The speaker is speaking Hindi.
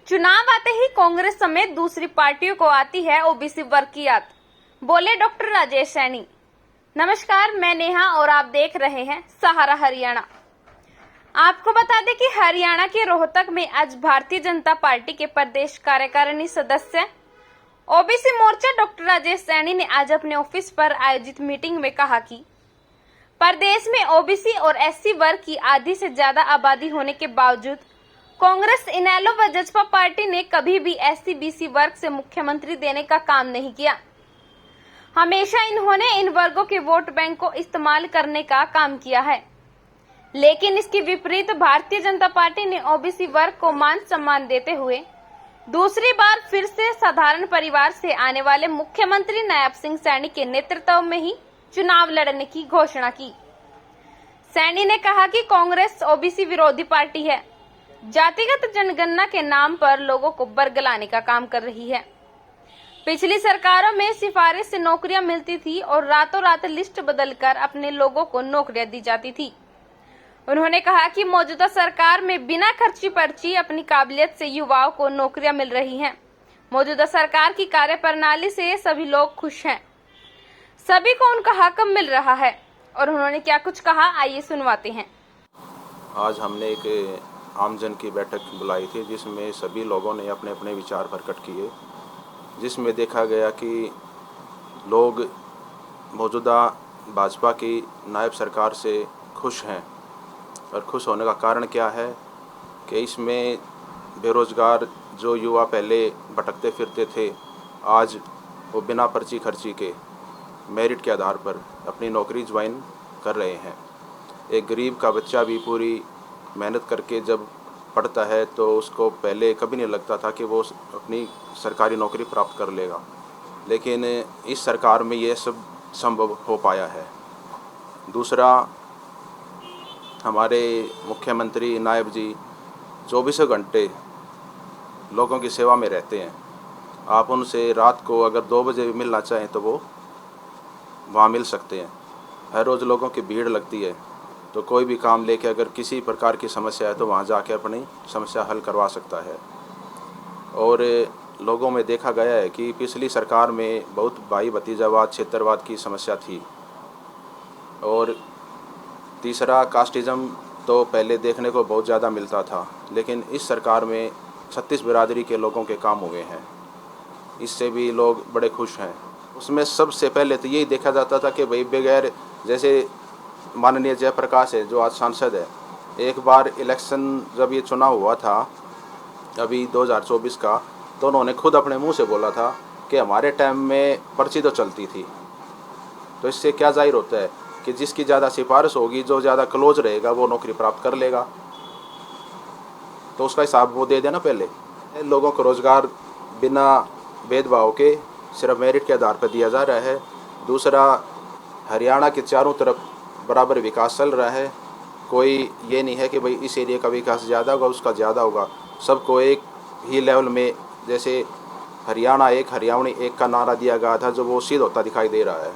चुनाव आते ही कांग्रेस समेत दूसरी पार्टियों को आती है ओबीसी वर्ग की याद, बोले डॉक्टर राजेश सैनी। नमस्कार, मैं नेहा और आप देख रहे हैं सहारा हरियाणा। आपको बता दें कि हरियाणा के रोहतक में आज भारतीय जनता पार्टी के प्रदेश कार्यकारिणी सदस्य ओबीसी मोर्चा डॉक्टर राजेश सैनी ने आज अपने ऑफिस पर आयोजित मीटिंग में कहा कि प्रदेश में ओबीसी और एससी वर्ग की आधी से ज्यादा आबादी होने के बावजूद कांग्रेस, इनेलो व जसपा पार्टी ने कभी भी एससी बीसी वर्ग से मुख्यमंत्री देने का काम नहीं किया। हमेशा इन्होंने इन वर्गों के वोट बैंक को इस्तेमाल करने का काम किया है। लेकिन इसके विपरीत भारतीय जनता पार्टी ने ओबीसी वर्ग को मान सम्मान देते हुए दूसरी बार फिर से साधारण परिवार से आने वाले मुख्यमंत्री नायब सिंह सैनी के नेतृत्व में ही चुनाव लड़ने की घोषणा की। सैनी ने कहा कि कांग्रेस ओबीसी विरोधी पार्टी है, जातिगत जनगणना के नाम पर लोगों को बरगलाने का काम कर रही है। पिछली सरकारों में सिफारिश से नौकरियां मिलती थी और रातों रात लिस्ट बदलकर अपने लोगों को नौकरियां दी जाती थी। उन्होंने कहा कि मौजूदा सरकार में बिना खर्ची पर्ची अपनी काबिलियत से युवाओं को नौकरियां मिल रही हैं। मौजूदा सरकार की कार्यप्रणाली से सभी लोग खुश हैं, सभी को उनका हक मिल रहा है। और उन्होंने क्या कुछ कहा, आइए सुनवाते हैं। आज हमने एक आमजन की बैठक बुलाई थी जिसमें सभी लोगों ने अपने अपने विचार प्रकट किए, जिसमें देखा गया कि लोग मौजूदा भाजपा की नायब सरकार से खुश हैं। और खुश होने का कारण क्या है कि इसमें बेरोज़गार जो युवा पहले भटकते फिरते थे, आज वो बिना पर्ची खर्ची के मेरिट के आधार पर अपनी नौकरी ज्वाइन कर रहे हैं। एक गरीब का बच्चा भी पूरी मेहनत करके जब पढ़ता है तो उसको पहले कभी नहीं लगता था कि वो अपनी सरकारी नौकरी प्राप्त कर लेगा, लेकिन इस सरकार में ये सब संभव हो पाया है। दूसरा, हमारे मुख्यमंत्री नायब जी 24 घंटे लोगों की सेवा में रहते हैं। आप उनसे रात को अगर 2 बजे भी मिलना चाहें तो वो वहाँ मिल सकते हैं। हर रोज़ लोगों की भीड़ लगती है, तो कोई भी काम लेके अगर किसी प्रकार की समस्या है तो वहाँ जाके अपनी समस्या हल करवा सकता है। और लोगों में देखा गया है कि पिछली सरकार में बहुत भाई भतीजावाद, क्षेत्रवाद की समस्या थी। और तीसरा, कास्टिज़म तो पहले देखने को बहुत ज़्यादा मिलता था, लेकिन इस सरकार में 36 बिरादरी के लोगों के काम हुए हैं। इससे भी लोग बड़े खुश हैं। उसमें सबसे पहले तो यही देखा जाता था कि भाई बगैर, जैसे माननीय जयप्रकाश है जो आज सांसद है, एक बार इलेक्शन जब ये चुनाव हुआ था अभी 2024 का, तो उन्होंने खुद अपने मुंह से बोला था कि हमारे टाइम में पर्ची तो चलती थी। तो इससे क्या जाहिर होता है कि जिसकी ज़्यादा सिफारिश होगी, जो ज़्यादा क्लोज रहेगा, वो नौकरी प्राप्त कर लेगा। तो उसका हिसाब वो दे देना। पहले लोगों को रोज़गार बिना भेदभाव के सिर्फ मेरिट के आधार पर दिया जा रहा है। दूसरा, हरियाणा के चारों तरफ बराबर विकास चल रहा है। कोई ये नहीं है कि भाई इस एरिया का विकास ज़्यादा होगा, उसका ज़्यादा होगा। सबको एक ही लेवल में, जैसे हरियाणा एक, हरियाणवी एक का नारा दिया गया था, जो वो सिद्ध होता दिखाई दे रहा है।